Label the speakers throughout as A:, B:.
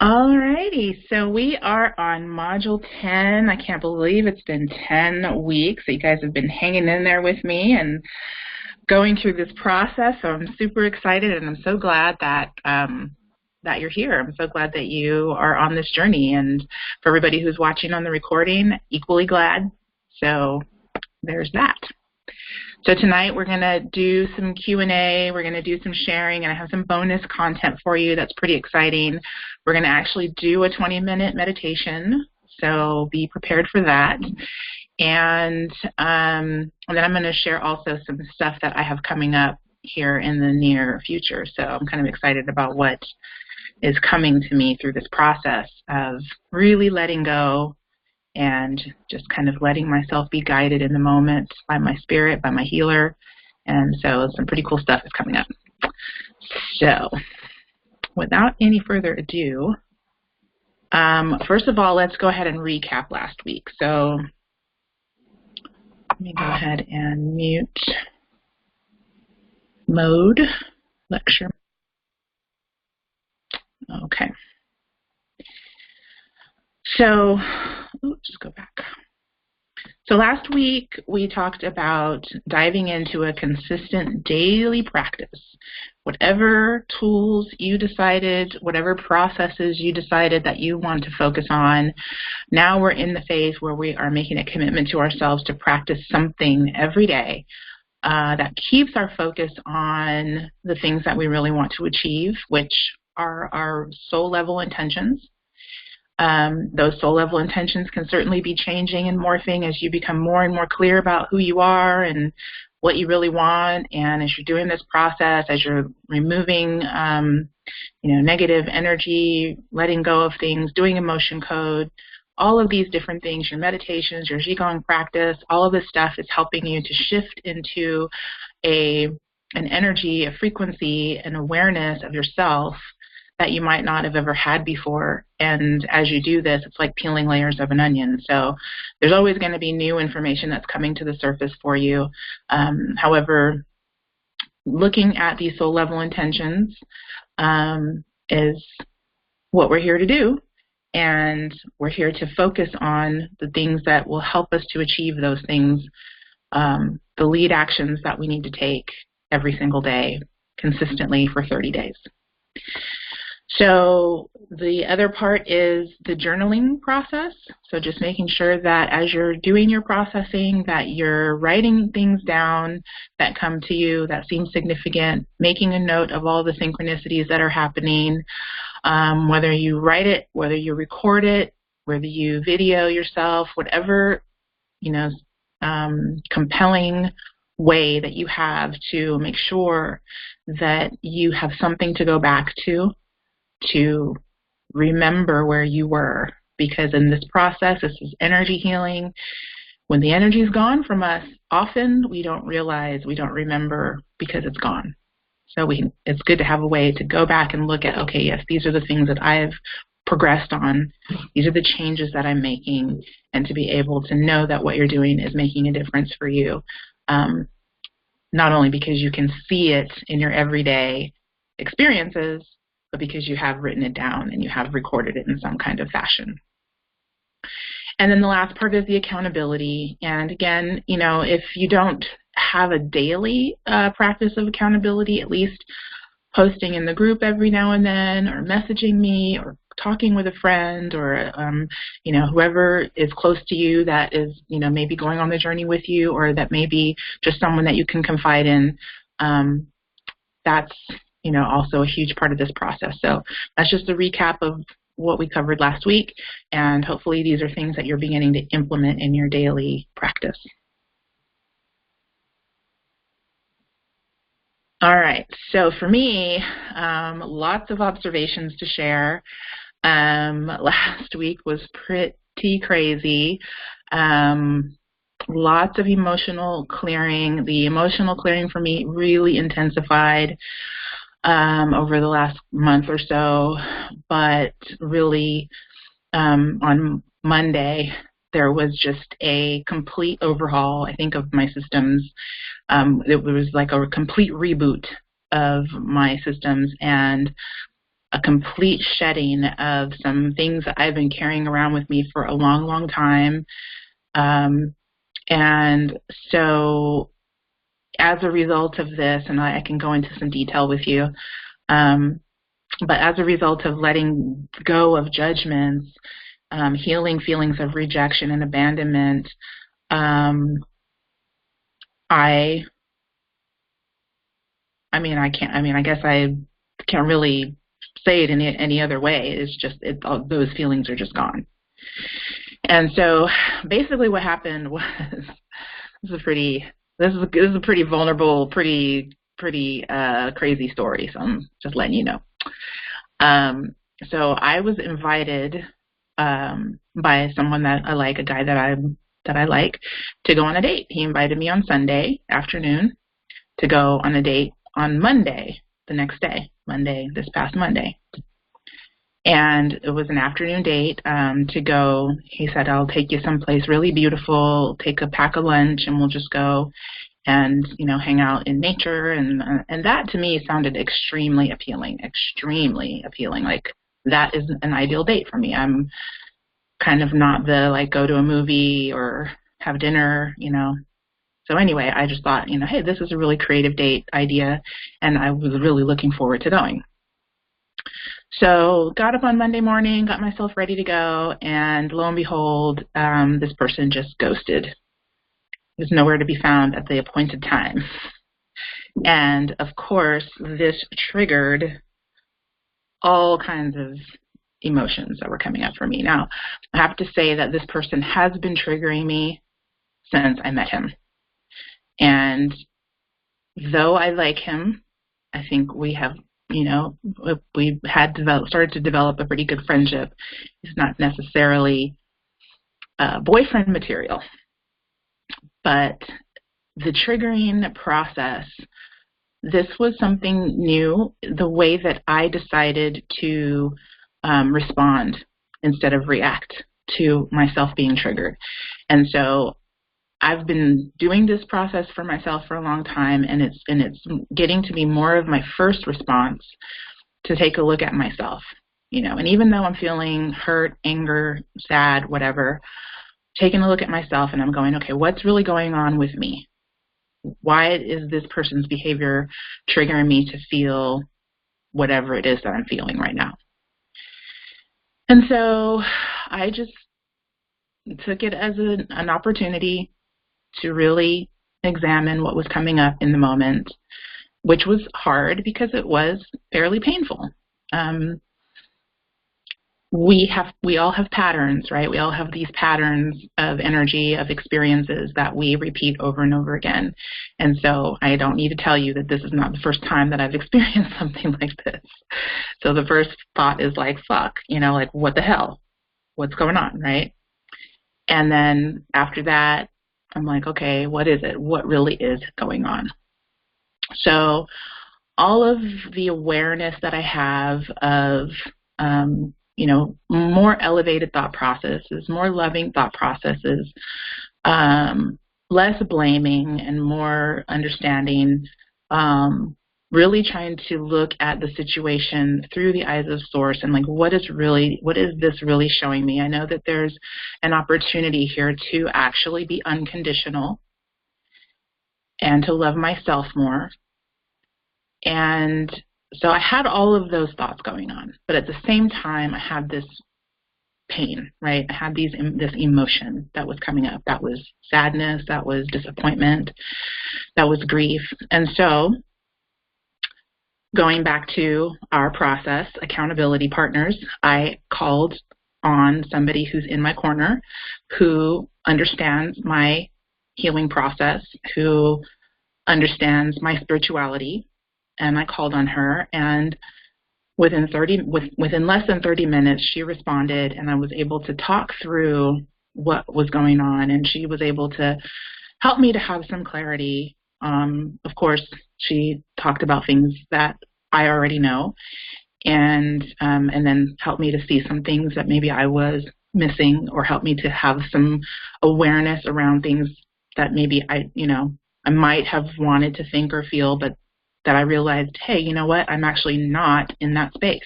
A: Alrighty, so we are on Module 10. I can't believe it's been 10 weeks that you guys have been hanging in there with me and going through this process. So I'm super excited, and I'm so glad that that you're here. I'm so glad that you are on this journey, and for everybody who's watching on the recording, equally glad. So there's that. So tonight we're going to do some Q&A, we're going to do some sharing, and I have some bonus content for you that's pretty exciting. We're going to actually do a 20-minute meditation, so be prepared for that. And then I'm going to share also some stuff that I have coming up here in the near future. So I'm kind of excited about what is coming to me through this process of really letting go and just kind of letting myself be guided in the moment by my spirit, by my healer. And so some pretty cool stuff is coming up. So without any further ado, first of all, let's go ahead and recap last week. So let me go ahead and mute mode, lecture. Okay. So, just go back. So last week we talked about diving into a consistent daily practice. Whatever tools you decided, whatever processes you decided that you want to focus on, now we're in the phase where we are making a commitment to ourselves to practice something every day that keeps our focus on the things that we really want to achieve, which are our soul level intentions. Those soul level intentions can certainly be changing and morphing as you become more and more clear about who you are and what you really want. And as you're doing this process, as you're removing, negative energy, letting go of things, doing emotion code, all of these different things, your meditations, your Qigong practice, all of this stuff is helping you to shift into an energy, a frequency, an awareness of yourself that you might not have ever had before. And as you do this, it's like peeling layers of an onion. So there's always going to be new information that's coming to the surface for you. However, looking at these soul level intentions is what we're here to do. And we're here to focus on the things that will help us to achieve those things, the lead actions that we need to take every single day consistently for 30 days. So the other part is the journaling process. So just making sure that as you're doing your processing, that you're writing things down that come to you that seem significant, making a note of all the synchronicities that are happening, whether you write it, whether you record it, whether you video yourself, whatever, compelling way that you have to make sure that you have something to go back to remember where you were, because in this process, this is energy healing. When the energy is gone from us, often we don't realize, we don't remember because it's gone. So it's good to have a way to go back and look at, okay, yes, these are the things that I've progressed on. These are the changes that I'm making, and to be able to know that what you're doing is making a difference for you, not only because you can see it in your everyday experiences, but because you have written it down and you have recorded it in some kind of fashion. And then the last part is the accountability. And again, if you don't have a daily practice of accountability, at least posting in the group every now and then, or messaging me, or talking with a friend, or whoever is close to you that is maybe going on the journey with you, or that may be just someone that you can confide in, that's also a huge part of this process. So that's just a recap of what we covered last week, and hopefully these are things that you're beginning to implement in your daily practice. All right, so for me, lots of observations to share. Last week was pretty crazy. Lots of emotional clearing. The emotional clearing for me really intensified over the last month or so, but really on Monday there was just a complete overhaul, I think, of my systems. It was like a complete reboot of my systems, and a complete shedding of some things that I've been carrying around with me for a long, long time. And so as a result of this, and I can go into some detail with you, but as a result of letting go of judgments, healing feelings of rejection and abandonment, I guess I can't really say it in any other way. It's just, those feelings are just gone. And so basically what happened was, this is a pretty vulnerable, pretty crazy story. So I'm just letting you know. So I was invited by someone that I like, a guy that I like, to go on a date. He invited me on Sunday afternoon to go on a date on Monday, the next day, this past Monday. And it was an afternoon date to go. He said, I'll take you someplace really beautiful, take a pack of lunch, and we'll just go and, hang out in nature. And that to me sounded extremely appealing. Like, that is an ideal date for me. I'm kind of not the, like, go to a movie or have dinner, So anyway, I just thought, hey, this is a really creative date idea, and I was really looking forward to going. So got up on Monday morning, got myself ready to go, and lo and behold, this person just ghosted. He was nowhere to be found at the appointed time. And of course, this triggered all kinds of emotions that were coming up for me. Now, I have to say that this person has been triggering me since I met him. And though I like him, I think we have, we had started to develop a pretty good friendship. He's not necessarily boyfriend material, but the triggering process, this was something new, the way that I decided to respond instead of react to myself being triggered. And so I've been doing this process for myself for a long time, and it's getting to be more of my first response to take a look at myself, and even though I'm feeling hurt, anger, sad, whatever, taking a look at myself and I'm going, okay, what's really going on with me? Why is this person's behavior triggering me to feel whatever it is that I'm feeling right now? And so I just took it as an opportunity to really examine what was coming up in the moment, which was hard because it was fairly painful. We all have patterns, right? We all have these patterns of energy, of experiences that we repeat over and over again. And so I don't need to tell you that this is not the first time that I've experienced something like this. So the first thought is like, fuck, like, what the hell? What's going on, right? And then after that, I'm like, okay, what is it? What really is going on? So all of the awareness that I have of, more elevated thought processes, more loving thought processes, less blaming and more understanding, really trying to look at the situation through the eyes of source and like, what is this really showing me? I know that there's an opportunity here to actually be unconditional and to love myself more. And so I had all of those thoughts going on, but at the same time, I had this pain, right? I had this emotion that was coming up. That was sadness, that was disappointment, that was grief. And so going back to our process, accountability partners, I called on somebody who's in my corner, who understands my healing process, who understands my spirituality, and I called on her, and within less than 30 minutes, she responded, and I was able to talk through what was going on, and she was able to help me to have some clarity. Of course, she talked about things that I already know, and then helped me to see some things that maybe I was missing, or helped me to have some awareness around things that maybe I might have wanted to think or feel, but that I realized, hey, you know what? I'm actually not in that space.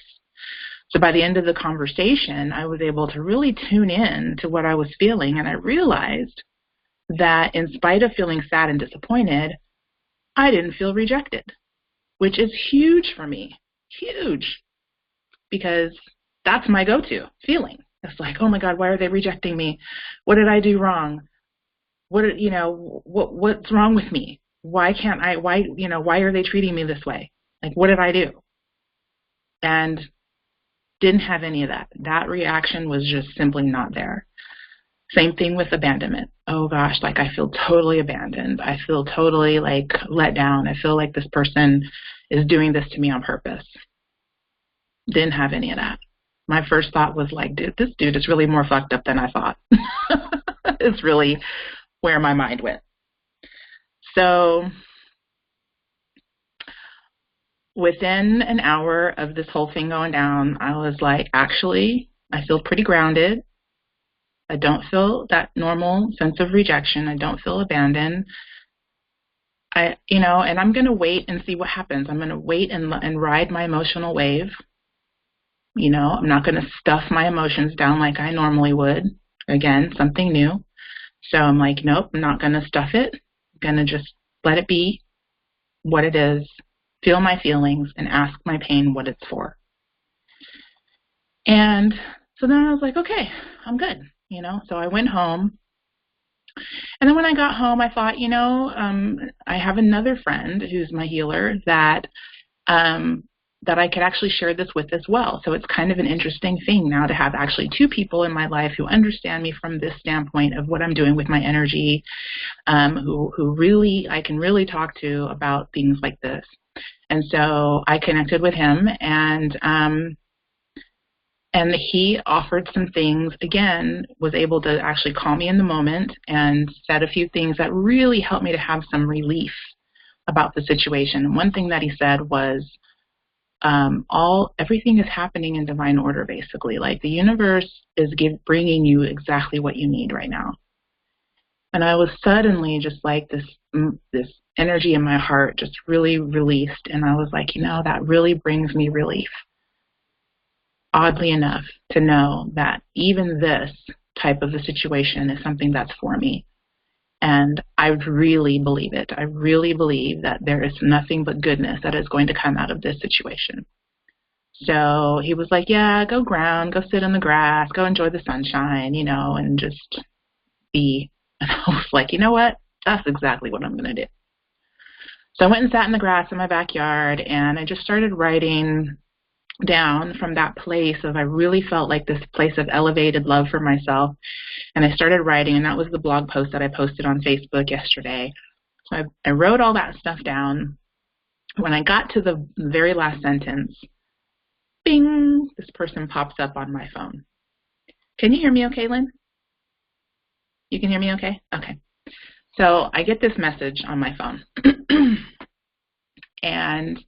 A: So by the end of the conversation, I was able to really tune in to what I was feeling, and I realized that in spite of feeling sad and disappointed, I didn't feel rejected, which is huge for me, huge, because that's my go-to feeling. It's like, oh my God, why are they rejecting me? What did I do wrong? What's wrong with me? Why are they treating me this way? Like, what did I do? And didn't have any of that. That reaction was just simply not there. Same thing with abandonment. Oh gosh, like I feel totally abandoned. I feel totally like let down. I feel like this person is doing this to me on purpose. Didn't have any of that. My first thought was like, dude, this dude is really more fucked up than I thought. It's really where my mind went. So within an hour of this whole thing going down, I was like, actually, I feel pretty grounded. I don't feel that normal sense of rejection. I don't feel abandoned. And I'm going to wait and see what happens. I'm going to wait and ride my emotional wave. I'm not going to stuff my emotions down like I normally would. Again, something new. So I'm like, nope, I'm not going to stuff it. I'm going to just let it be what it is, feel my feelings, and ask my pain what it's for. And so then I was like, okay, I'm good. So I went home. And then when I got home, I thought, I have another friend who's my healer that I could actually share this with as well. So it's kind of an interesting thing now to have actually two people in my life who understand me from this standpoint of what I'm doing with my energy, who really I can really talk to about things like this. And so I connected with him, and he offered some things, again, was able to actually call me in the moment and said a few things that really helped me to have some relief about the situation. And one thing that he said was, everything is happening in divine order, basically. Like the universe is bringing you exactly what you need right now. And I was suddenly just like this energy in my heart just really released. And I was like, that really brings me relief. Oddly enough, to know that even this type of a situation is something that's for me. And I really believe it. I really believe that there is nothing but goodness that is going to come out of this situation. So he was like, yeah, go ground, go sit in the grass, go enjoy the sunshine, and just be. And I was like, you know what? That's exactly what I'm going to do. So I went and sat in the grass in my backyard, and I just started writing down from that place of I really felt like this place of elevated love for myself. And I started writing, and that was the blog post that I posted on Facebook yesterday. So I wrote all that stuff down. When I got to the very last sentence, bing, this person pops up on my phone. Can you hear me okay, Lynn? You can hear me okay? Okay. So I get this message on my phone. And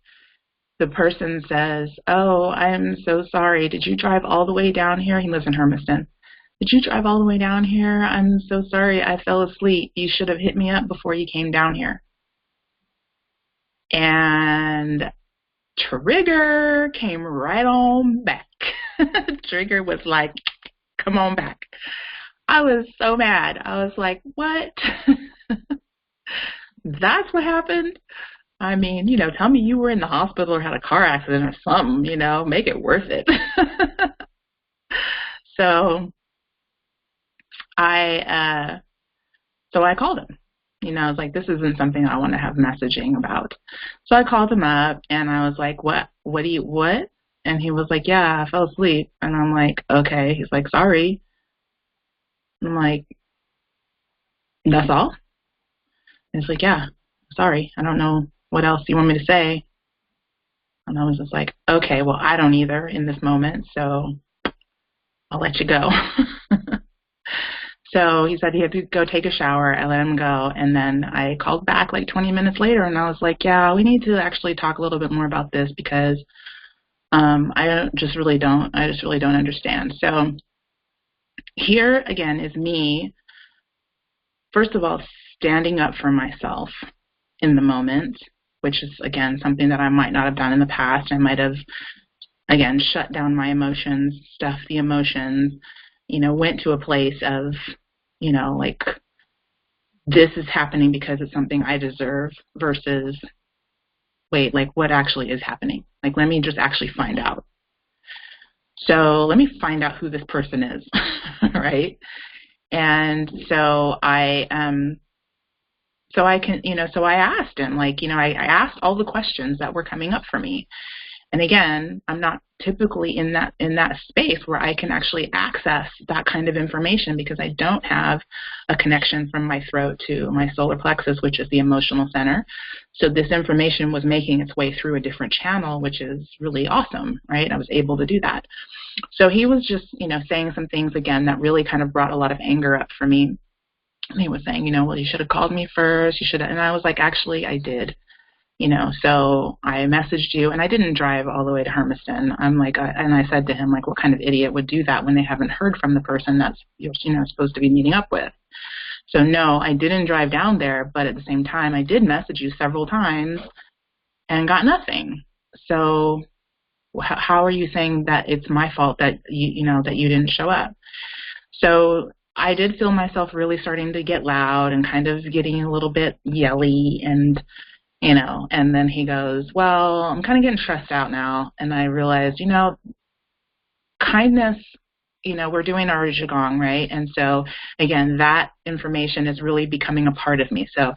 A: the person says, oh, I'm so sorry. Did you drive all the way down here? He lives in Hermiston. Did you drive all the way down here? I'm so sorry. I fell asleep. You should have hit me up before you came down here. And trigger came right on back. Trigger was like, come on back. I was so mad. I was like, what? That's what happened? I mean, tell me you were in the hospital or had a car accident or something, make it worth it. So I called him. I was like, this isn't something I want to have messaging about. So I called him up, and I was like, what? And he was like, yeah, I fell asleep. And I'm like, okay. He's like, sorry. I'm like, that's all? And he's like, yeah, sorry. I don't know what else you want me to say. And I was just like, okay, well, I don't either in this moment, so I'll let you go. So he said he had to go take a shower. I let him go, and then I called back like 20 minutes later, and I was like, yeah, we need to actually talk a little bit more about this because I just really don't understand. So here again is me, first of all, standing up for myself in the moment, which is, again, something that I might not have done in the past. I might have again, shut down my emotions, stuff the emotions, went to a place of, like, this is happening because it's something I deserve versus, wait, like, what actually is happening? Like, let me just actually find out. So let me find out who this person is, right? And so I asked him, like, I asked all the questions that were coming up for me. And again, I'm not typically in that space where I can actually access that kind of information because I don't have a connection from my throat to my solar plexus, which is the emotional center. So this information was making its way through a different channel, which is really awesome, right? I was able to do that. So he was just, saying some things again that really kind of brought a lot of anger up for me. And he was saying, well, you should have called me first. You should have. And I was like, actually, I did. So I messaged you, and I didn't drive all the way to Hermiston. I'm like, and I said to him, like, what kind of idiot would do that when they haven't heard from the person that's, supposed to be meeting up with? So no, I didn't drive down there, but at the same time, I did message you several times and got nothing. So how are you saying that it's my fault that that you didn't show up? So I did feel myself really starting to get loud and kind of getting a little bit yelly, and and then he goes, well, I'm kind of getting stressed out now. And I realized, kindness, we're doing our Gong, right? And so, again, that information is really becoming a part of me. So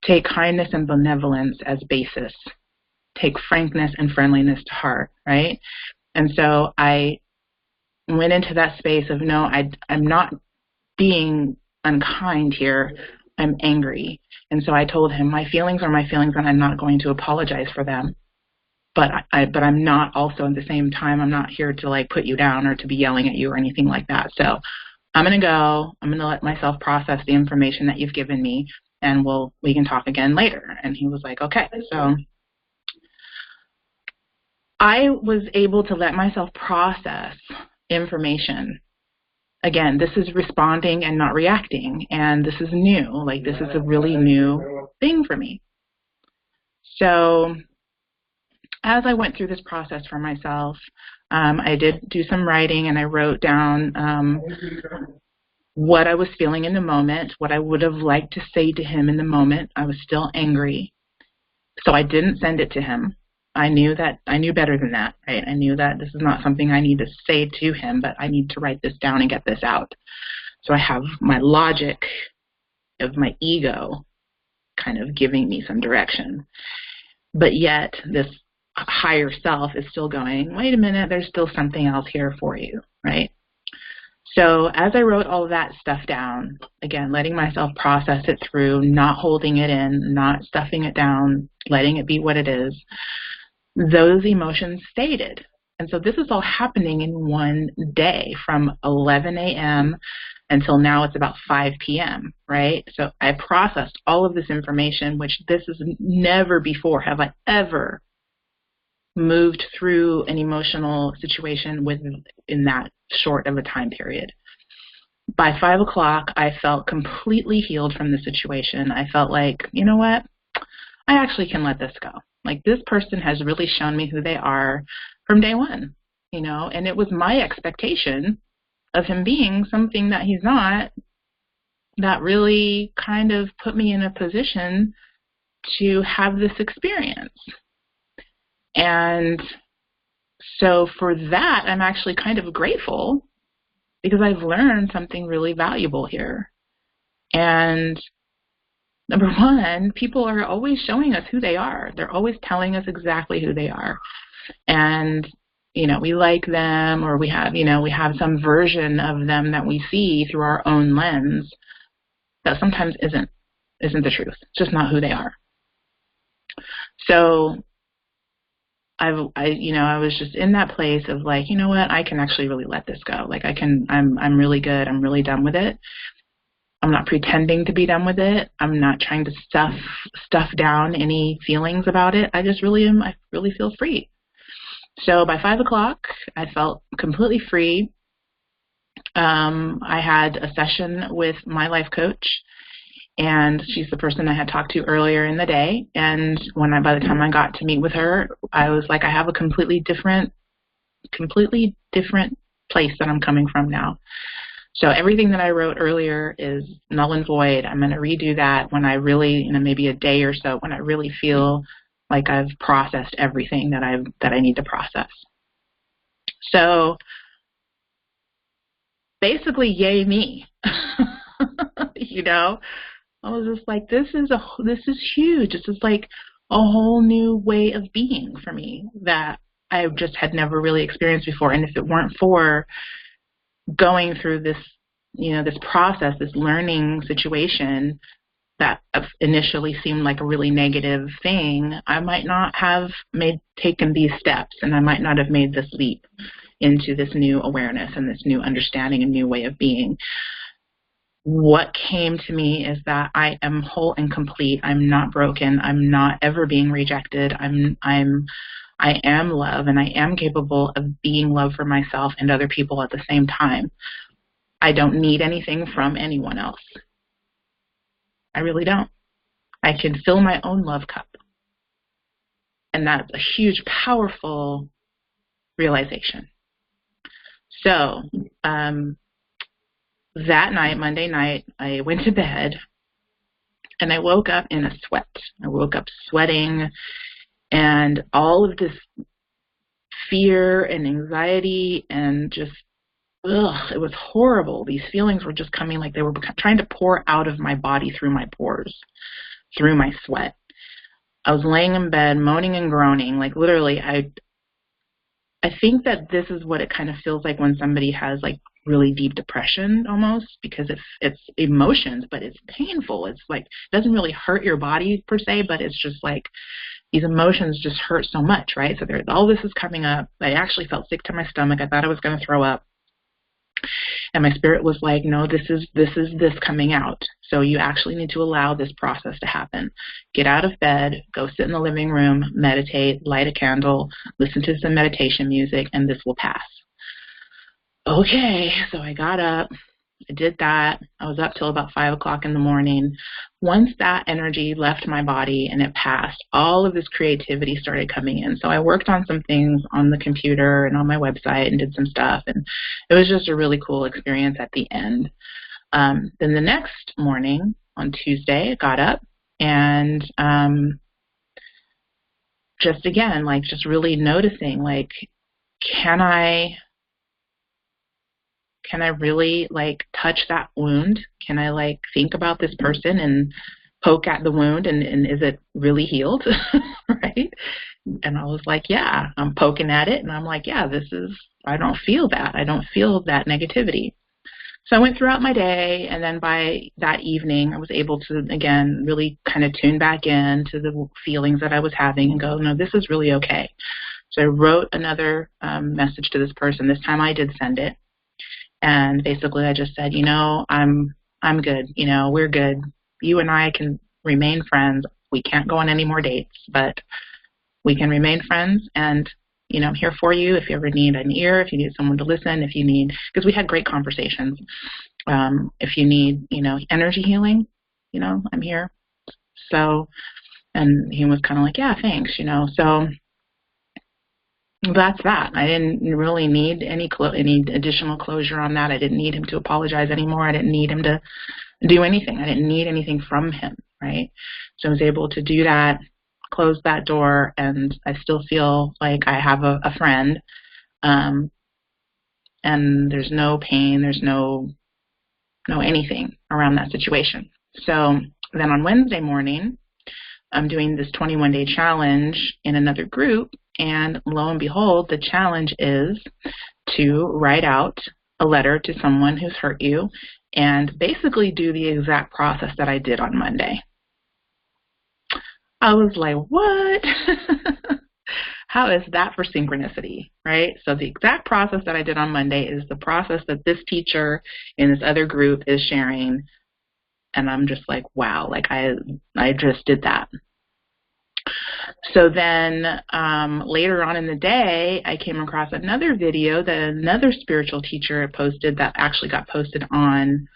A: take kindness and benevolence as basis. Take frankness and friendliness to heart, right? And so I went into that space of, no, I'm not being unkind here. I'm angry. And so I told him, my feelings are my feelings, and I'm not going to apologize for them. But I'm not also at the same time, I'm not here to like put you down or to be yelling at you or anything like that. So I'm going to go. I'm going to let myself process the information that you've given me, and we can talk again later. And he was like, okay. So I was able to let myself process information. Again, this is responding and not reacting, and this is new. Like, this is a really new thing for me. So as I went through this process for myself, I did do some writing, and I wrote down what I was feeling in the moment, what I would have liked to say to him in the moment. I was still angry, so I didn't send it to him. I knew better than that, right? I knew that this is not something I need to say to him, but I need to write this down and get this out. So I have my logic of my ego kind of giving me some direction. But yet this higher self is still going, wait a minute, there's still something else here for you, right? So as I wrote all of that stuff down, again, letting myself process it through, not holding it in, not stuffing it down, letting it be what it is, those emotions faded. And so this is all happening in one day from 11 a.m. until now it's about 5 p.m., right? So I processed all of this information, which this is never before have I ever moved through an emotional situation in that short of a time period. By 5 o'clock, I felt completely healed from the situation. I felt like, you know what? I actually can let this go. Like, this person has really shown me who they are from day one, and it was my expectation of him being something that he's not that really kind of put me in a position to have this experience. And so for that, I'm actually kind of grateful because I've learned something really valuable here. And number one, people are always showing us who they are. They're always telling us exactly who they are. And, we like them, or we have some version of them that we see through our own lens that sometimes isn't the truth. It's just not who they are. So I was just in that place of like, you know what, I can actually really let this go. Like, I'm really good. I'm really done with it. I'm not pretending to be done with it. I'm not trying to stuff down any feelings about it. I just really am. I really feel free. So by 5 o'clock, I felt completely free. I had a session with my life coach, and she's the person I had talked to earlier in the day. And by the time I got to meet with her, I was like, I have a completely different completely different place that I'm coming from now. So everything that I wrote earlier is null and void. I'm going to redo that when I really, maybe a day or so, when I really feel like I've processed everything that I need to process. So basically, yay me. I was just like, this is huge. This is like a whole new way of being for me that I just had never really experienced before. And if it weren't for going through this, this process, this learning situation that initially seemed like a really negative thing, I might not have taken these steps, and I might not have made this leap into this new awareness and this new understanding and new way of being. What came to me is that I am whole and complete. I'm not broken. I'm not ever being rejected. I am love, and I am capable of being love for myself and other people at the same time. I don't need anything from anyone else. I really don't. I can fill my own love cup. And that's a huge, powerful realization. So that night, Monday night, I went to bed and I woke up in a sweat. I woke up sweating, and all of this fear and anxiety and just, it was horrible. These feelings were just coming like they were trying to pour out of my body through my pores, through my sweat. I was laying in bed, moaning and groaning, like literally. I think that this is what it kind of feels like when somebody has like really deep depression almost, because it's emotions, but it's painful. It's like, it doesn't really hurt your body per se, but it's just like these emotions just hurt so much, right? So all this is coming up. I actually felt sick to my stomach. I thought I was going to throw up. And my spirit was like, no, this is this coming out. So you actually need to allow this process to happen. Get out of bed, go sit in the living room, meditate, light a candle, listen to some meditation music, and this will pass. Okay, so I got up. I did that. I was up till about 5 o'clock in the morning. Once that energy left my body and it passed, all of this creativity started coming in. So I worked on some things on the computer and on my website and did some stuff. And it was just a really cool experience at the end. Then the next morning, on Tuesday, I got up and just again, like just really noticing, like, can I really like touch that wound? Can I like think about this person and poke at the wound and is it really healed? Right? And I was like, yeah, I'm poking at it and I'm like, yeah, I don't feel that. I don't feel that negativity. So I went throughout my day, and then by that evening I was able to again really kind of tune back in to the feelings that I was having and go, no, this is really okay. So I wrote another message to this person. This time I did send it. And basically I just said, I'm good. We're good. You and I can remain friends. We can't go on any more dates, but we can remain friends. And, I'm here for you if you ever need an ear, if you need someone to listen, if you need, because we had great conversations. If you need, energy healing, I'm here. So, and he was kind of like, yeah, thanks, so that's that. I didn't really need any additional closure on that. I didn't need him to apologize anymore. I didn't need him to do anything. I didn't need anything from him, right? So I was able to do that, close that door, and I still feel like I have a friend, and there's no pain, there's no anything around that situation. So then on Wednesday morning, I'm doing this 21-day challenge in another group, and lo and behold, the challenge is to write out a letter to someone who's hurt you and basically do the exact process that I did on Monday. I was like, what? How is that for synchronicity, right? So the exact process that I did on Monday is the process that this teacher in this other group is sharing. And I'm just like, wow, like I just did that. So then later on in the day, I came across another video that another spiritual teacher had posted that actually got posted on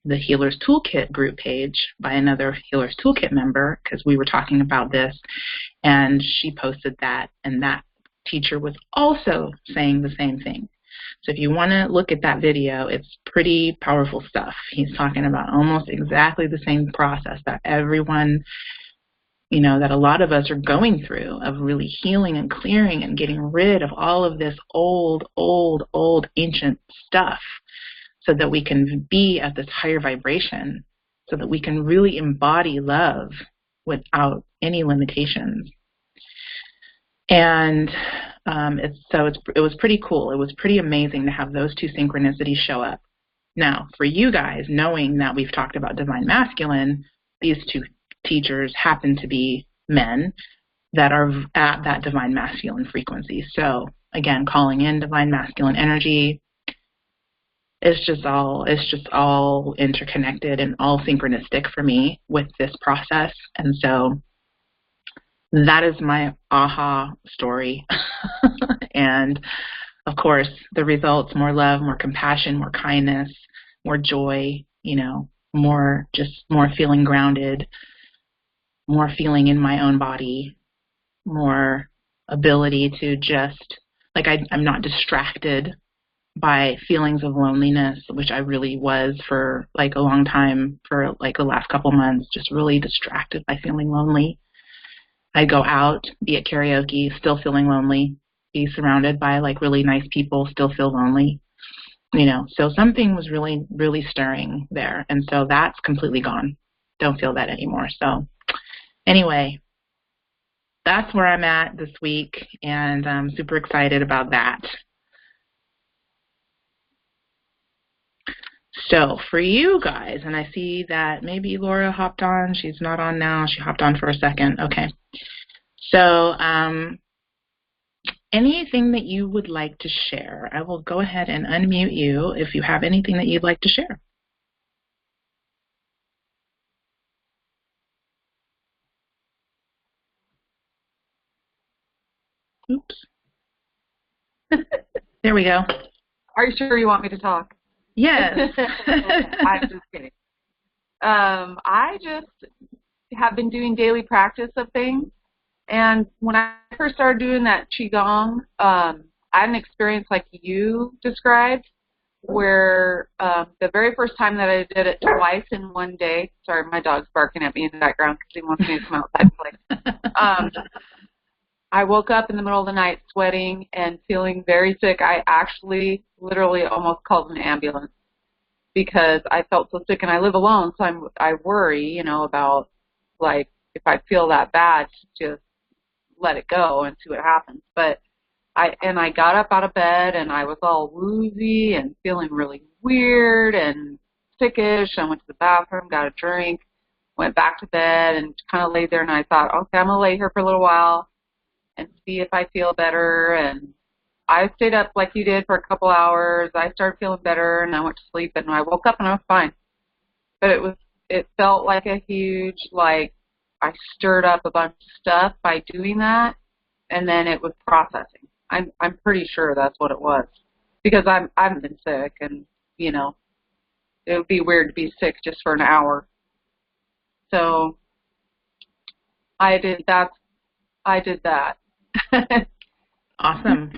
A: the Healer's Toolkit group page by another Healer's Toolkit member, because we were talking about this, and she posted that, and that teacher was also saying the same thing. So if you want to look at that video, it's pretty powerful stuff. He's talking about almost exactly the same process that everyone, that a lot of us are going through, of really healing and clearing and getting rid of all of this old ancient stuff, so that we can be at this higher vibration, so that we can really embody love without any limitations. And it was pretty cool. It was pretty amazing to have those two synchronicities show up. Now, for you guys, knowing that we've talked about divine masculine, these two teachers happen to be men that are at that divine masculine frequency. So again, calling in divine masculine energy, it's just all interconnected and all synchronistic for me with this process. And so that is my aha story. And of course, the results: more love, more compassion, more kindness, more joy, more feeling grounded, more feeling in my own body, more ability to just, I'm not distracted by feelings of loneliness, which I really was for a long time, for the last couple months, just really distracted by feeling lonely. I go out, be at karaoke, still feeling lonely, be surrounded by really nice people, still feel lonely, so something was really, really stirring there. And so that's completely gone. Don't feel that anymore. So anyway, that's where I'm at this week, and I'm super excited about that. So for you guys, and I see that maybe Laura hopped on. She's not on now. She hopped on for a second. Okay. So anything that you would like to share, I will go ahead and unmute you if you have anything that you'd like to share. Oops. There we go.
B: Are you sure you want me to talk?
A: Yes.
B: I'm just kidding. I just have been doing daily practice of things. And when I first started doing that Qigong, I had an experience like you described, where the very first time that I did it twice in one day, sorry, my dog's barking at me in the background because he wants me to come outside and play. I woke up in the middle of the night sweating and feeling very sick. I actually literally almost called an ambulance because I felt so sick, and I live alone, so I worry, about if I feel that bad, to just let it go and see what happens. But I got up out of bed, and I was all woozy and feeling really weird and sickish. I went to the bathroom, got a drink, went back to bed, and kind of laid there, and I thought, okay, I'm going to lay here for a little while and see if I feel better. And I stayed up like you did for a couple hours. I started feeling better, and I went to sleep, and I woke up and I was fine. But it felt like a huge, I stirred up a bunch of stuff by doing that, and then it was processing. I'm pretty sure that's what it was, because I haven't been sick, and it would be weird to be sick just for an hour. So I did that.
A: Awesome.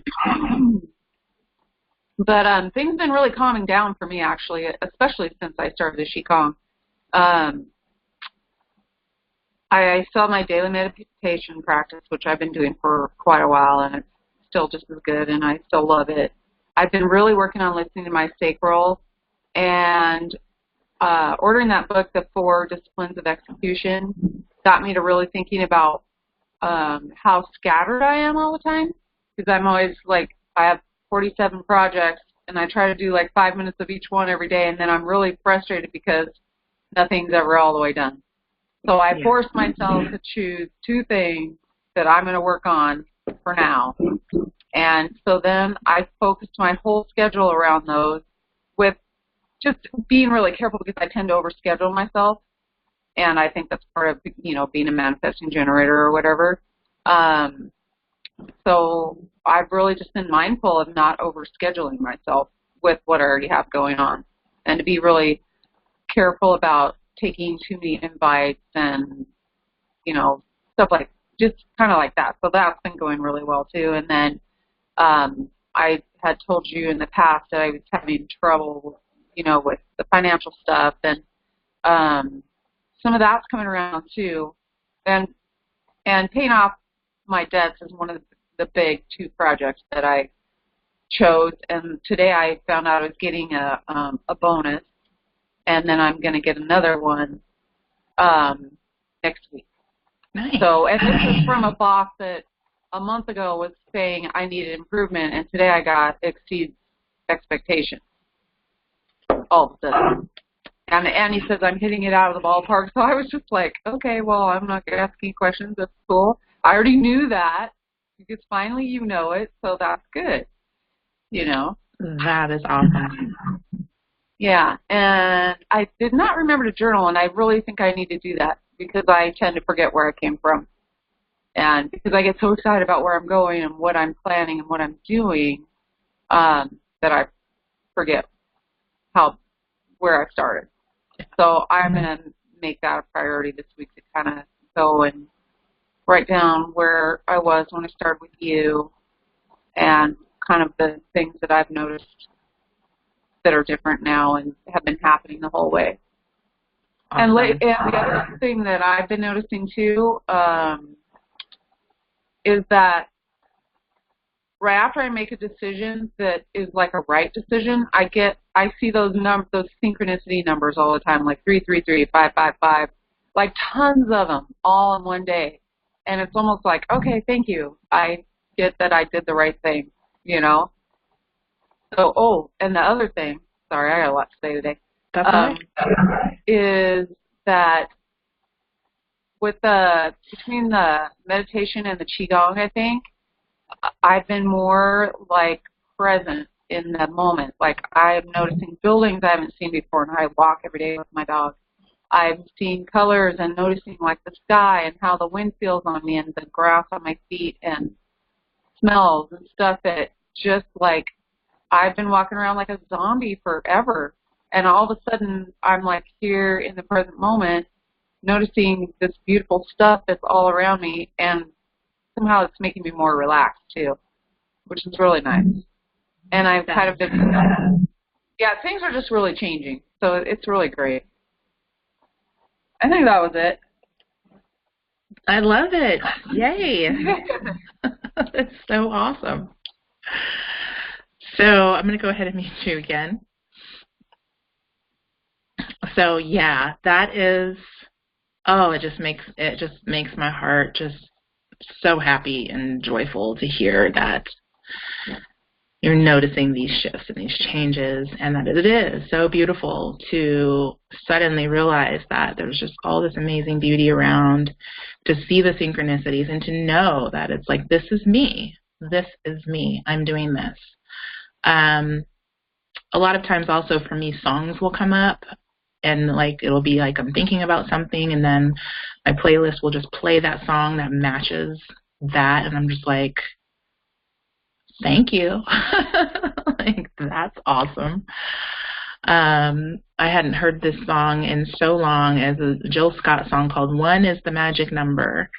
B: But things have been really calming down for me, actually, especially since I started the Qigong. I still have my daily meditation practice, which I've been doing for quite a while, and it's still just as good, and I still love it. I've been really working on listening to my sacral, and ordering that book, The 4 Disciplines of Execution, got me to really thinking about how scattered I am all the time, because I'm always I have 47 projects, and I try to do 5 minutes of each one every day, and then I'm really frustrated because nothing's ever all the way done. So I forced myself to choose 2 things that I'm going to work on for now. And so then I focused my whole schedule around those, with just being really careful, because I tend to overschedule myself. And I think that's part of, being a manifesting generator or whatever. So I've really just been mindful of not overscheduling myself with what I already have going on, and to be really careful about taking too many invites and, stuff like just kind of like that. So that's been going really well too. And then I had told you in the past that I was having trouble, with the financial stuff, and some of that's coming around too. And paying off my debts is one of the big 2 projects that I chose. And today I found out I was getting a bonus, and then I'm going to get another one next week.
A: Nice.
B: So, and this is from a boss that a month ago was saying I needed improvement, and today I got exceeds expectations all of a sudden. And he says I'm hitting it out of the ballpark. So I was just like, okay, well, I'm not going to ask any questions. That's cool. I already knew that because finally you know it, so that's good.
A: That is awesome.
B: Yeah, and I did not remember to journal, and I really think I need to do that because I tend to forget where I came from. And because I get so excited about where I'm going and what I'm planning and what I'm doing, that I forget where I started. So I'm going to make that a priority this week to kind of go and write down where I was when I started with you and kind of the things that I've noticed that are different now and have been happening the whole way. Awesome. And the other thing that I've been noticing too is that right after I make a decision that is like a right decision, I see those synchronicity numbers all the time, like 333, 555, like tons of them all in one day. And it's almost like, okay, thank you. I get that I did the right thing, So, and the other thing, sorry, I got a lot to say today, is that between the meditation and the Qigong, I think, I've been more like present in the moment. Like I'm noticing buildings I haven't seen before, and I walk every day with my dog. I've seen colors and noticing like the sky and how the wind feels on me and the grass on my feet and smells and stuff that just like I've been walking around like a zombie forever. And all of a sudden I'm like here in the present moment noticing this beautiful stuff that's all around me, and somehow it's making me more relaxed too, which is really nice. And I've kind of been, things are just really changing. So it's really great. I think that was it.
A: I love it. Yay. That's so awesome. So I'm going to go ahead and mute you again. So yeah, that is, it just makes my heart just so happy and joyful to hear that you're noticing these shifts and these changes, and that it is so beautiful to suddenly realize that there's just all this amazing beauty around, to see the synchronicities and to know that it's like, this is me. This is me. I'm doing this. A lot of times also for me, songs will come up, and like it'll be like I'm thinking about something, and then my playlist will just play that song that matches that, and I'm just like, thank you. Like, that's awesome. I hadn't heard this song in so long, as a Jill Scott song called One is the Magic Number.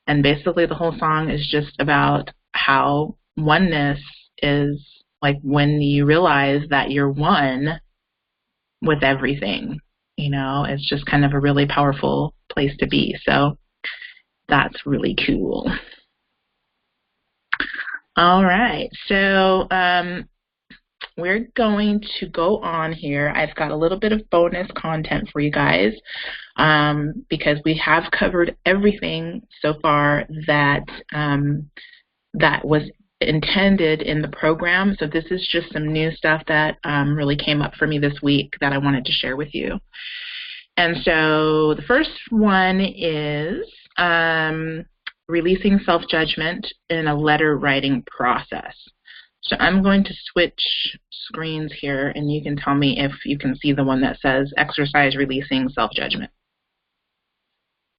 A: And basically the whole song is just about how oneness is like when you realize that you're one with everything. It's just kind of a really powerful place to be. So that's really cool. All right, so we're going to go on here. I've got a little bit of bonus content for you guys because we have covered everything so far that that was intended in the program. So this is just some new stuff that really came up for me this week that I wanted to share with you. And so the first one is releasing self-judgment in a letter writing process. So I'm going to switch screens here, and you can tell me if you can see the one that says exercise releasing self-judgment.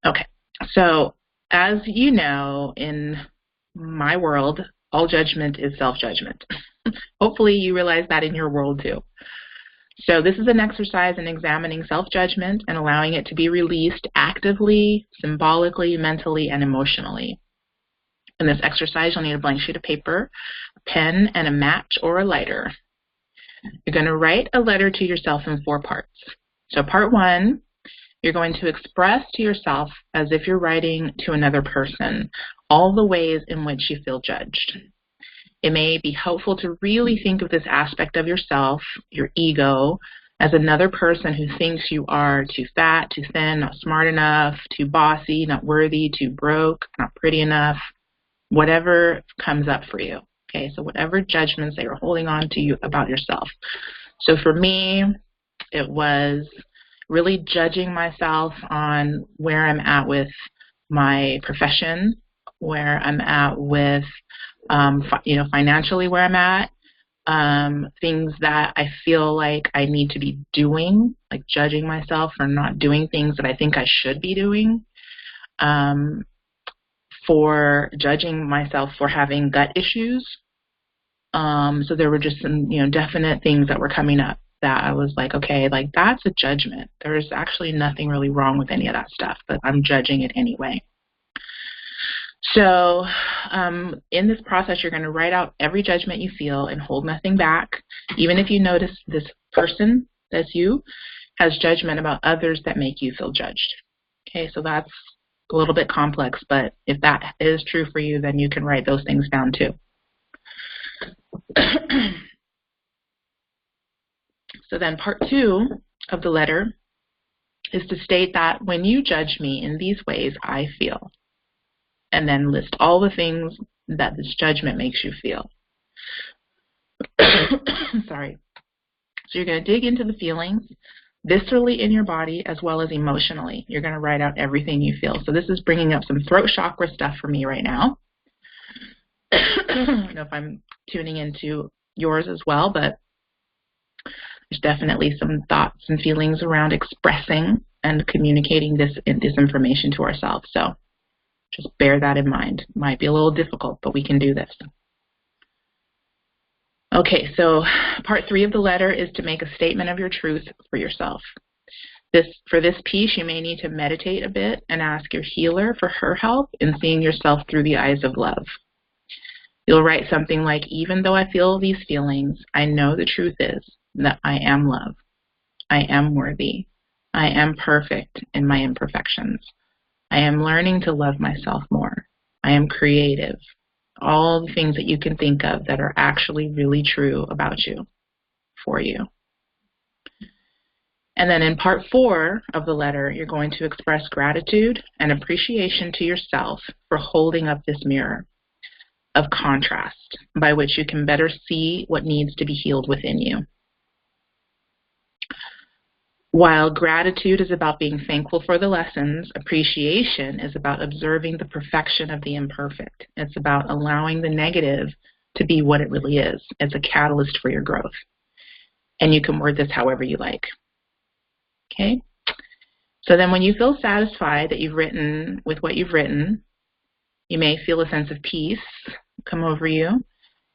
A: Okay, so as you know, in my world, all judgment is self-judgment. Hopefully you realize that in your world too. So this is an exercise in examining self-judgment and allowing it to be released actively, symbolically, mentally, and emotionally. In this exercise, you'll need a blank sheet of paper, a pen, and a match or a lighter. You're going to write a letter to yourself in 4 parts. So part 1, you're going to express to yourself as if you're writing to another person all the ways in which you feel judged. It may be helpful to really think of this aspect of yourself, your ego, as another person who thinks you are too fat, too thin, not smart enough, too bossy, not worthy, too broke, not pretty enough, whatever comes up for you. Okay, so whatever judgments that you're holding on to you about yourself. So for me, it was really judging myself on where I'm at with my profession, where I'm at with, financially where I'm at, things that I feel like I need to be doing, like judging myself for not doing things that I think I should be doing, for judging myself for having gut issues. So there were just some, definite things that were coming up that I was like, okay, like that's a judgment. There's actually nothing really wrong with any of that stuff, but I'm judging it anyway. So in this process, you're going to write out every judgment you feel and hold nothing back. Even if you notice this person, that's you, has judgment about others that make you feel judged. Okay, so that's a little bit complex, but if that is true for you, then you can write those things down too. So then part 2 of the letter is to state that when you judge me in these ways, I feel. And then list all the things that this judgment makes you feel. Sorry. So you're going to dig into the feelings, viscerally in your body as well as emotionally. You're going to write out everything you feel. So this is bringing up some throat chakra stuff for me right now. I don't know if I'm tuning into yours as well, but there's definitely some thoughts and feelings around expressing and communicating this information to ourselves. So just bear that in mind. It might be a little difficult, but we can do this. Okay, so part 3 of the letter is to make a statement of your truth for yourself. For this piece, you may need to meditate a bit and ask your healer for her help in seeing yourself through the eyes of love. You'll write something like, even though I feel these feelings, I know the truth is that I am love. I am worthy. I am perfect in my imperfections. I am learning to love myself more. I am creative. All the things that you can think of that are actually really true about you, for you. And then in part 4 of the letter, you're going to express gratitude and appreciation to yourself for holding up this mirror of contrast by which you can better see what needs to be healed within you. While gratitude is about being thankful for the lessons, appreciation is about observing the perfection of the imperfect. It's about allowing the negative to be what it really is. It's a catalyst for your growth. And you can word this however you like. Okay? So then when you feel satisfied that you've written with what you've written, you may feel a sense of peace come over you.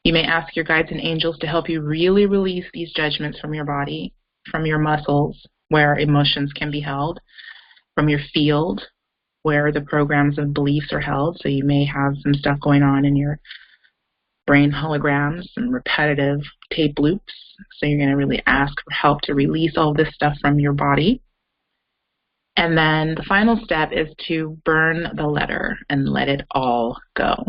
A: You may ask your guides and angels to help you really release these judgments from your body, from your muscles, where emotions can be held, from your field, where the programs of beliefs are held. So you may have some stuff going on in your brain holograms and repetitive tape loops. So you're going to really ask for help to release all this stuff from your body. And then the final step is to burn the letter and let it all go.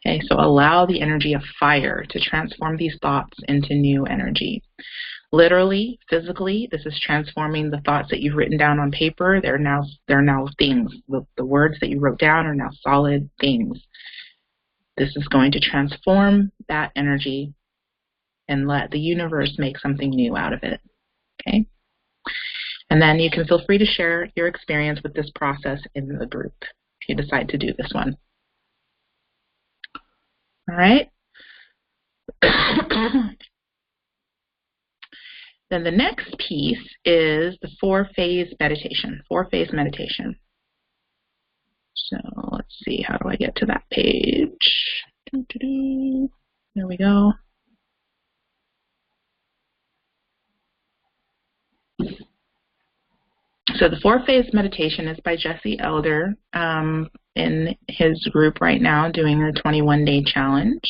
A: Okay, so allow the energy of fire to transform these thoughts into new energy. Literally, physically, this is transforming the thoughts that you've written down on paper. They're now things. The words that you wrote down are now solid things. This is going to transform that energy and let the universe make something new out of it. Okay? And then you can feel free to share your experience with this process in the group if you decide to do this one. All right? Then the next piece is the four-phase meditation. Four-phase meditation. So let's see, how do I get to that page? There we go. So the 4-phase meditation is by Jesse Elder in his group right now doing the 21-day challenge.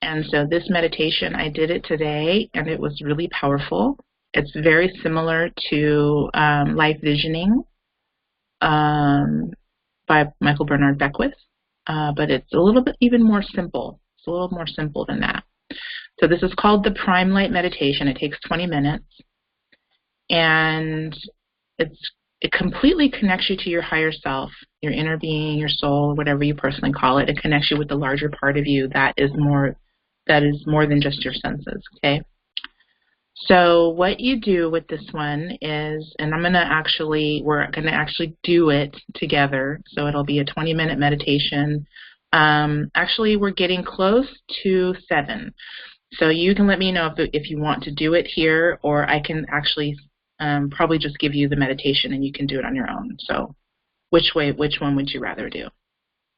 A: And so this meditation, I did it today, and it was really powerful. It's very similar to Life Visioning by Michael Bernard Beckwith, but it's a little bit even more simple. It's a little more simple than that. So this is called the Prime Light Meditation. It takes 20 minutes, and it completely connects you to your higher self, your inner being, your soul, whatever you personally call it. It connects you with the larger part of you that is more than just your senses, okay? So what you do with this one is, and we're going to actually do it together. So it'll be a 20-minute meditation. Actually, we're getting close to 7. So you can let me know if you want to do it here, or I can actually probably just give you the meditation and you can do it on your own. So which one would you rather do?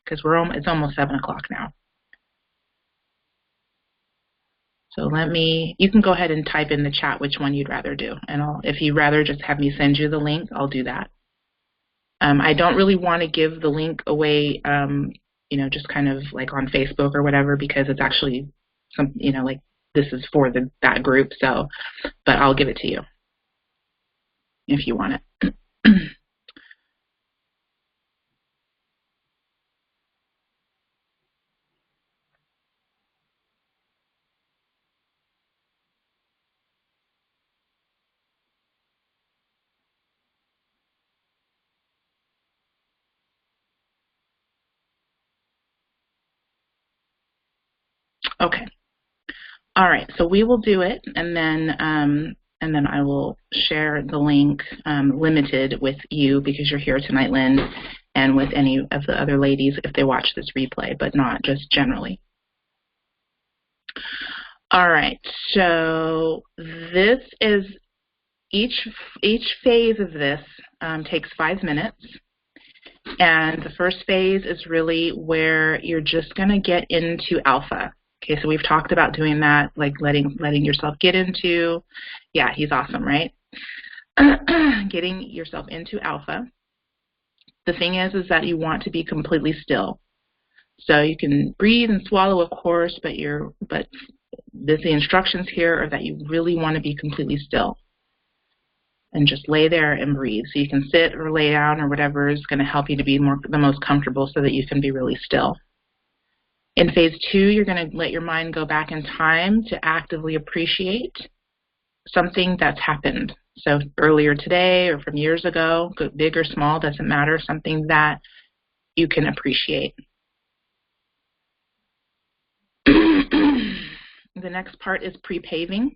A: Because it's almost 7 o'clock now. So you can go ahead and type in the chat which one you'd rather do. And if you'd rather just have me send you the link, I'll do that. I don't really want to give the link away, just kind of like on Facebook or whatever, because it's actually like this is for that group. So, but I'll give it to you if you want it. Okay. All right. So we will do it, and then I will share the link limited with you because you're here tonight, Lynn, and with any of the other ladies if they watch this replay, but not just generally. All right. So this is each phase of this takes 5 minutes. And the first phase is really where you're just going to get into alpha. Okay, so we've talked about doing that, like letting yourself get into, yeah, he's awesome, right? Getting yourself into alpha. The thing is that you want to be completely still. So you can breathe and swallow, of course, but the instructions here are that you really want to be completely still. And just lay there and breathe. So you can sit or lay down or whatever is going to help you to be the most comfortable so that you can be really still. In phase 2, you're going to let your mind go back in time to actively appreciate something that's happened. So earlier today or from years ago, big or small, doesn't matter, something that you can appreciate. The next part is pre-paving.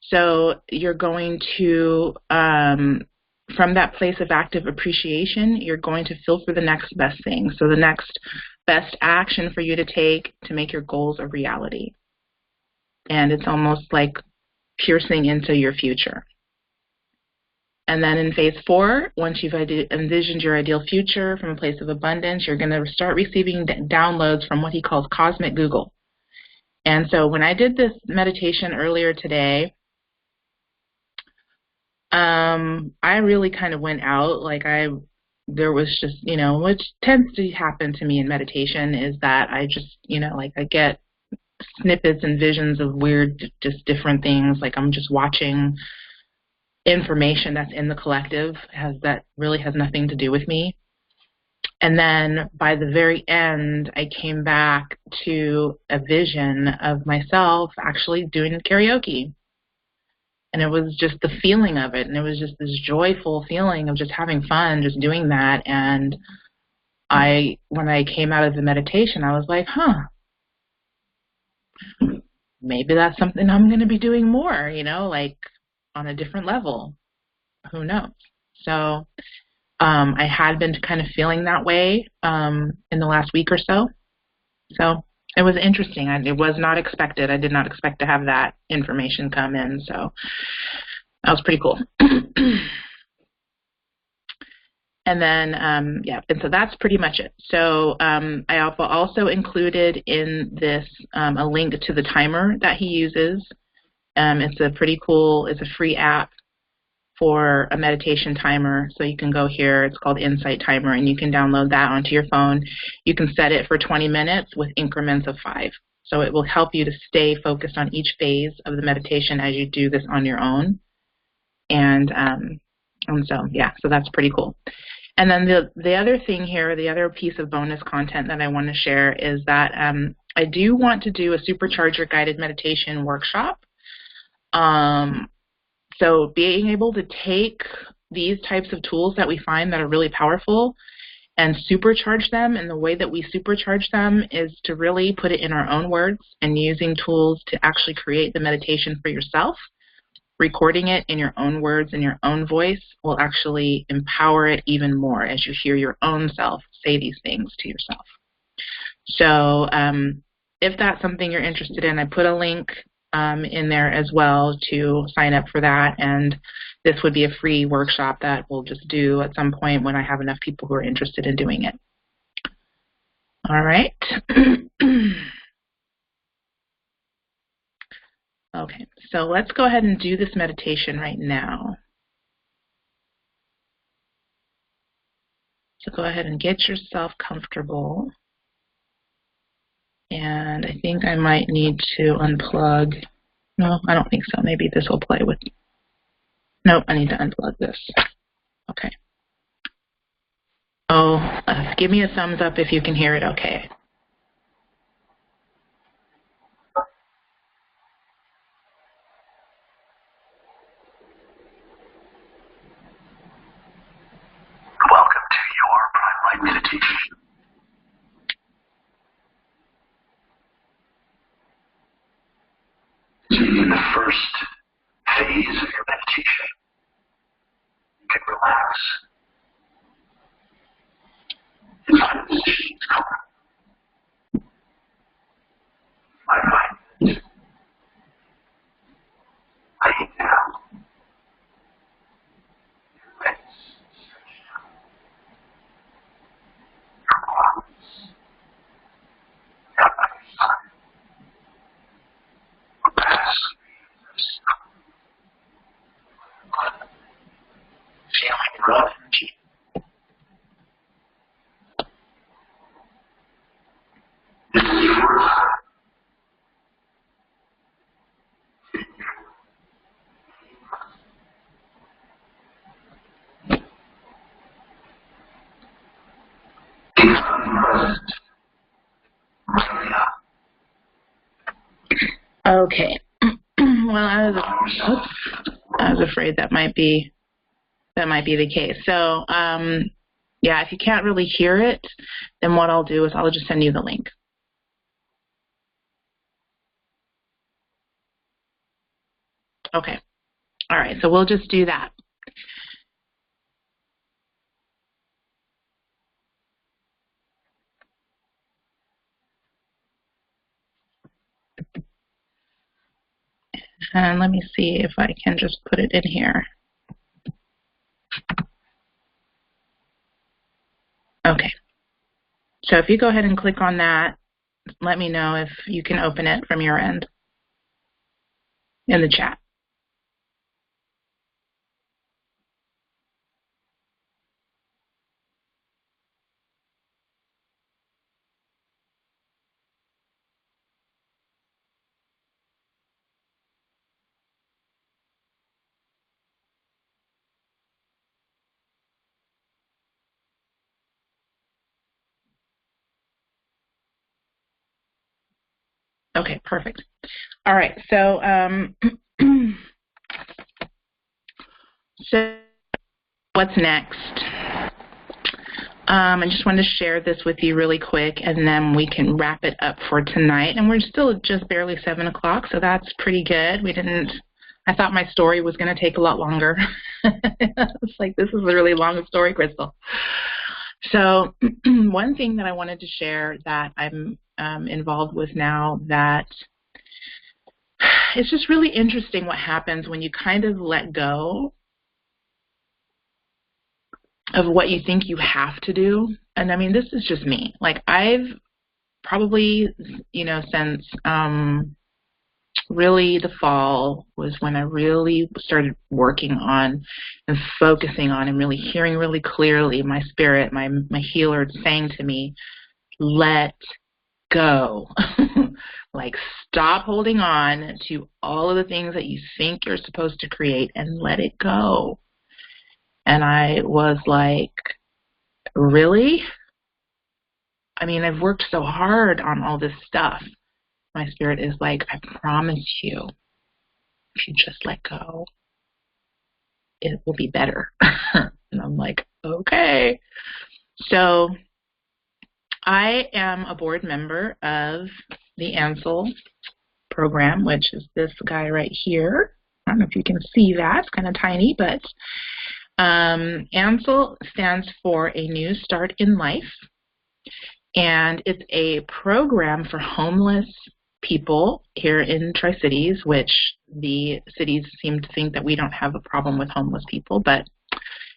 A: So you're going to, from that place of active appreciation, you're going to feel for the next best thing. So the next best action for you to take to make your goals a reality. And it's almost like piercing into your future. And then in phase 4, once you've envisioned your ideal future from a place of abundance, you're going to start receiving downloads from what he calls cosmic Google. And so when I did this meditation earlier today, I really kind of went out, there was just, which tends to happen to me in meditation is that I just, I get snippets and visions of weird, just different things. Like I'm just watching information that's in the collective that really has nothing to do with me. And then by the very end, I came back to a vision of myself actually doing karaoke. And it was just the feeling of it. And it was just this joyful feeling of just having fun, just doing that. And when I came out of the meditation, I was like, maybe that's something I'm going to be doing more, like on a different level. Who knows? So I had been kind of feeling that way in the last week or so. So it was interesting. It was not expected. I did not expect to have that information come in. So that was pretty cool. And then, and so that's pretty much it. So I also included in this a link to the timer that he uses. It's a pretty cool, it's a free app for a meditation timer. So you can go here, it's called Insight Timer, and you can download that onto your phone. You can set it for 20 minutes with increments of 5. So it will help you to stay focused on each phase of the meditation as you do this on your own. And so, yeah, so that's pretty cool. And then the other thing here, the other piece of bonus content that I want to share is that I do want to do a Supercharger guided meditation workshop. So being able to take these types of tools that we find that are really powerful and supercharge them, and the way that we supercharge them is to really put it in our own words and using tools to actually create the meditation for yourself. Recording it in your own words and your own voice will actually empower it even more as you hear your own self say these things to yourself. So if that's something you're interested in, I put a link in there as well to sign up for that, and this would be a free workshop that we'll just do at some point when I have enough people who are interested in doing it. All right. Okay, so let's go ahead and do this meditation right now. So go ahead and get yourself comfortable. And I think I might need to unplug. No, I don't think so. Maybe this will play with. Nope, I need to unplug this. Okay. Oh, give me a thumbs up if you can hear it okay.
C: Welcome to your Prime Light meditation. In the first phase of your meditation, you can relax and find a position that's comfortable. My mind laying down, your legs stretched out, your arms down by your side. Feeling raw energy. This is yours. It's present.
A: Okay. Well, I was afraid that might be the case. So, yeah, if you can't really hear it, then what I'll do is I'll just send you the link. Okay. All right. So we'll just do that. And let me see if I can just put it in here. Okay. So if you go ahead and click on that, let me know if you can open it from your end in the chat. Okay, perfect. All right, so so what's next? I just wanted to share this with you really quick, and then we can wrap it up for tonight. And we're still just barely 7 o'clock, so that's pretty good. I thought my story was going to take a lot longer. It's like, this is a really long story, Crystal. So one thing that I wanted to share that I'm involved with now, that it's just really interesting what happens when you kind of let go of what you think you have to do. And I mean, this is just me. Like, I've probably, since really the fall was when I really started working on and focusing on and really hearing really clearly my spirit, my healer saying to me, let go. Like, stop holding on to all of the things that you think you're supposed to create and let it go. And I was like, really? I mean, I've worked so hard on all this stuff. My spirit is like, I promise you, if you just let go, it will be better. And I'm like, okay. So I am a board member of the Ansel Program, which is this guy right here. I don't know if you can see that. It's kind of tiny, but Ansel stands for A New Start in Life, and it's a program for homeless people here in Tri-Cities, which the cities seem to think that we don't have a problem with homeless people, but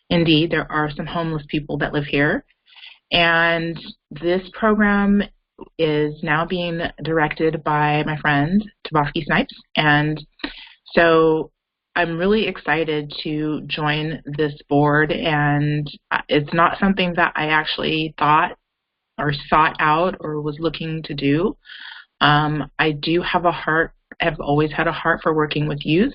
A: indeed there are some homeless people that live here. And this program is now being directed by my friend Tabosky Snipes, and so I'm really excited to join this board. And it's not something that I actually thought or sought out or was looking to do. I do have a heart, I've always had a heart for working with youth,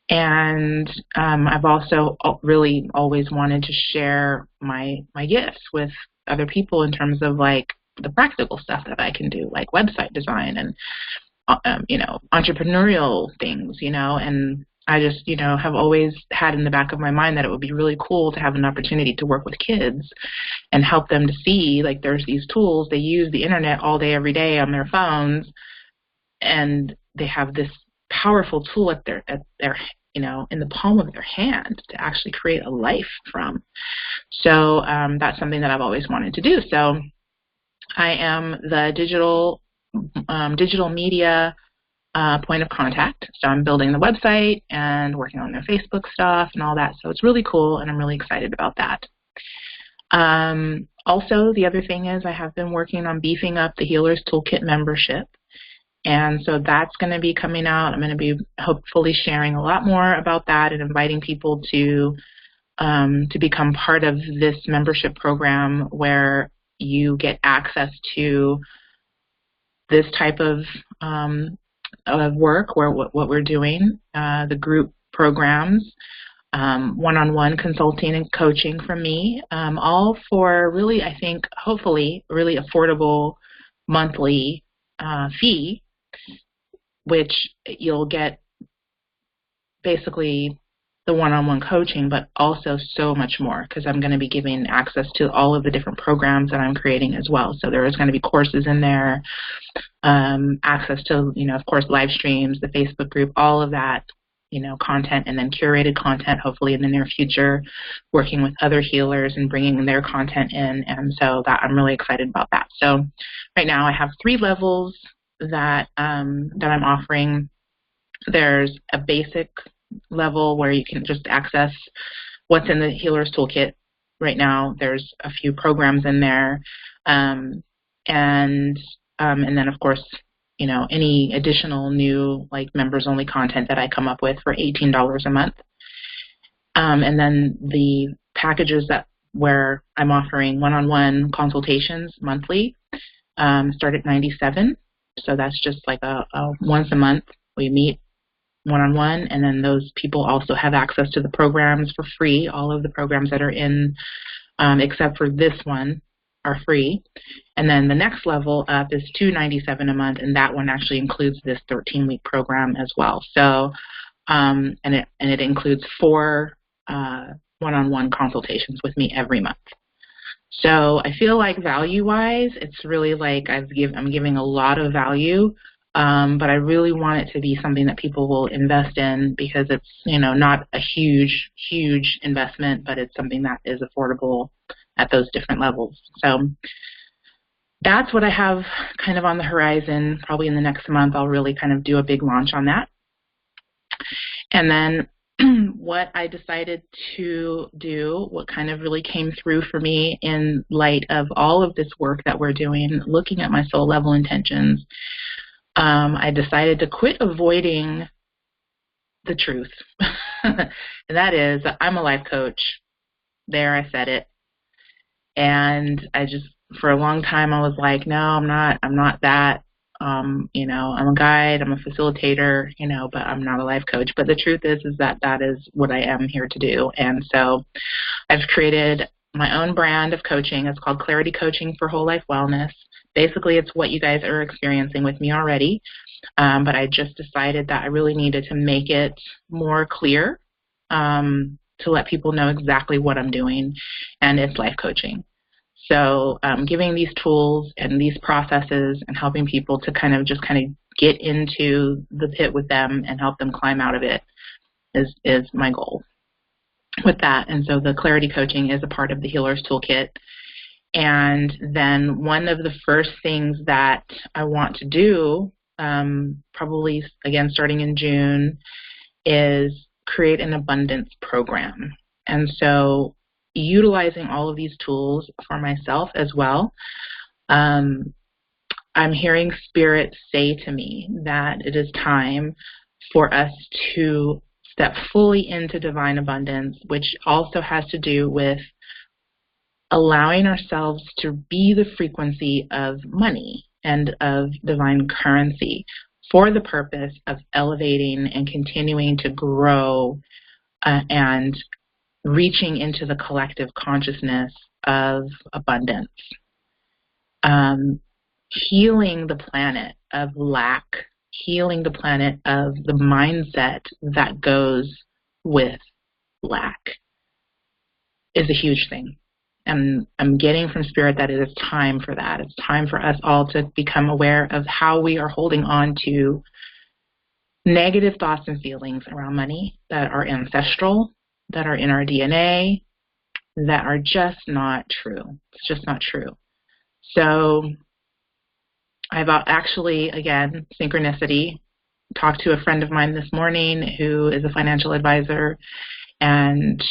A: and I've also really always wanted to share my gifts with other people in terms of like the practical stuff that I can do, like website design and entrepreneurial things, and I just, have always had in the back of my mind that it would be really cool to have an opportunity to work with kids and help them to see, like, there's these tools. They use the internet all day, every day on their phones, and they have this powerful tool at their in the palm of their hand to actually create a life from. So that's something that I've always wanted to do. So I am the digital media point of contact. So I'm building the website and working on their Facebook stuff and all that. So it's really cool, and I'm really excited about that. Also, the other thing is I have been working on beefing up the Healers Toolkit membership. And so that's going to be coming out. I'm going to be hopefully sharing a lot more about that and inviting people to become part of this membership program where you get access to this type of work, where what we're doing, the group programs, one-on-one consulting and coaching from me, all for really, I think, hopefully, really affordable monthly fee, which you'll get basically the one-on-one coaching, but also so much more, because I'm going to be giving access to all of the different programs that I'm creating as well. So there is going to be courses in there, access to, of course, live streams, the Facebook group, all of that, content, and then curated content, hopefully in the near future, working with other healers and bringing their content in. And so that I'm really excited about that. So right now I have 3 levels that I'm offering. There's a basic level where you can just access what's in the Healer's Toolkit. Right now there's a few programs in there, and then of course any additional new, like, members only content that I come up with for $18 a month, and then the packages where I'm offering one-on-one consultations monthly start at $97. So that's just like a once a month we meet one-on-one, and then those people also have access to the programs for free. All of the programs that are in, except for this one, are free. And then the next level up is $297 a month, and that one actually includes this 13-week program as well. So, and it includes 4 one-on-one consultations with me every month. So I feel like value-wise, it's really like I'm giving a lot of value, but I really want it to be something that people will invest in, because it's, not a huge, huge investment, but it's something that is affordable at those different levels. So that's what I have kind of on the horizon. Probably in the next month, I'll really kind of do a big launch on that. And then what I decided to do, what kind of really came through for me in light of all of this work that we're doing, looking at my soul level intentions, I decided to quit avoiding the truth. And that is, I'm a life coach. There, I said it. And I just, for a long time, I was like, no, I'm not that. I'm a guide, I'm a facilitator, but I'm not a life coach. But the truth is that is what I am here to do. And so I've created my own brand of coaching. It's called Clarity Coaching for Whole Life Wellness. Basically, it's what you guys are experiencing with me already. But I just decided that I really needed to make it more clear, to let people know exactly what I'm doing, and it's life coaching. So giving these tools and these processes and helping people to kind of get into the pit with them and help them climb out of it is my goal with that. And so the clarity coaching is a part of the Healer's Toolkit. And then one of the first things that I want to do, probably again starting in June, is create an abundance program. And so utilizing all of these tools for myself as well, I'm hearing Spirit say to me that it is time for us to step fully into divine abundance, which also has to do with allowing ourselves to be the frequency of money and of divine currency for the purpose of elevating and continuing to grow and reaching into the collective consciousness of abundance. Healing the planet of lack, healing the planet of the mindset that goes with lack is a huge thing. And I'm getting from Spirit that it is time for that. It's time for us all to become aware of how we are holding on to negative thoughts and feelings around money that are ancestral, that are in our DNA, that are just not true. It's just not true. So I've actually, again, synchronicity, talked to a friend of mine this morning who is a financial advisor, and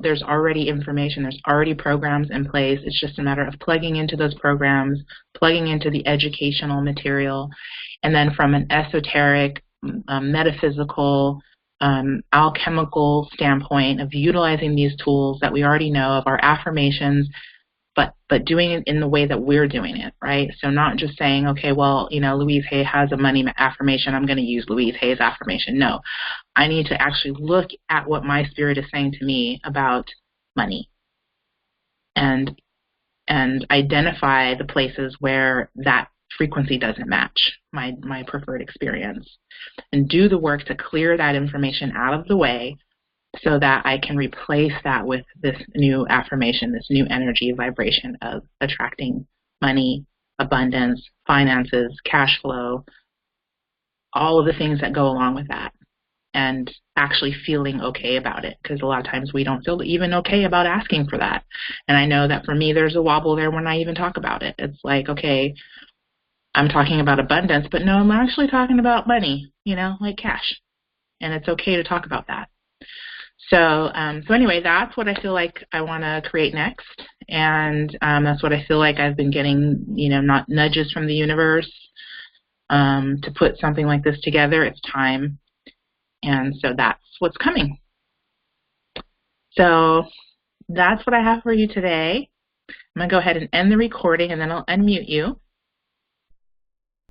A: there's already information, there's already programs in place. It's just a matter of plugging into those programs, plugging into the educational material, and then from an esoteric, metaphysical, alchemical standpoint of utilizing these tools that we already know of, our affirmations, but doing it in the way that we're doing it, right? So not just saying, okay, well, Louise Hay has a money affirmation, I'm going to use Louise Hay's affirmation. No, I need to actually look at what my spirit is saying to me about money and identify the places where that frequency doesn't match my preferred experience, and do the work to clear that information out of the way so that I can replace that with this new affirmation, this new energy vibration of attracting money, abundance, finances, cash flow, all of the things that go along with that, and actually feeling okay about it, because a lot of times we don't feel even okay about asking for that. And I know that for me, there's a wobble there when I even talk about it. It's like, okay, I'm talking about abundance, but no, I'm actually talking about money, like cash. And it's okay to talk about that. So anyway, that's what I feel like I want to create next. And that's what I feel like I've been getting, not nudges from the universe to put something like this together. It's time. And so that's what's coming. So that's what I have for you today. I'm going to go ahead and end the recording, and then I'll unmute you.